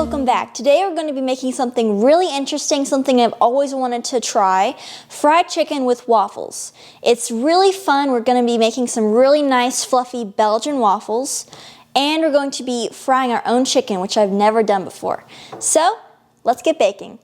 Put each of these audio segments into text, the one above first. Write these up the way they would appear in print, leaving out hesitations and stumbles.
welcome back. Today we're going to be making something really interesting, something I've always wanted to try, fried chicken with waffles. It's really fun. We're going to be making some really nice fluffy Belgian waffles, and we're going to be frying our own chicken, which I've never done before. So, let's get baking.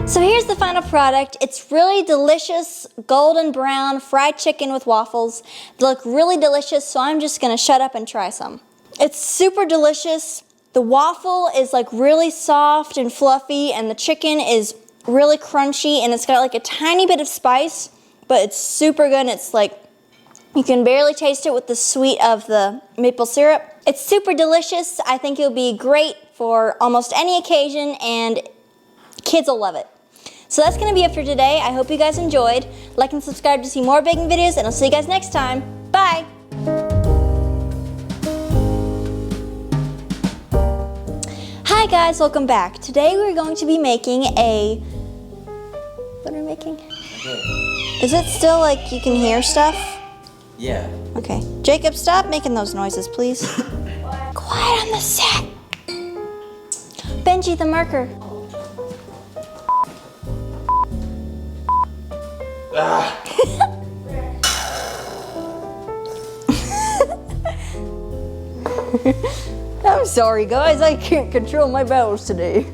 So here's the final product. It's really delicious golden brown fried chicken with waffles. They look really delicious, so I'm just gonna shut up and try some. It's super delicious. The waffle is like really soft and fluffy, and the chicken is really crunchy, and it's got like a tiny bit of spice, but it's super good. And it's like, you can barely taste it with the sweet of the maple syrup. It's super delicious. I think it'll be great for almost any occasion, and kids will love it. So that's going to be it for today. I hope you guys enjoyed. Like and subscribe to see more baking videos, and I'll see you guys next time. Bye! Hi guys, welcome back. Today we're going to be making a... What are we making? Is it still like you can hear stuff? Yeah. Okay. Jacob, stop making those noises, please. Quiet on the set. Benji the marker. I'm sorry guys, I can't control my bowels today.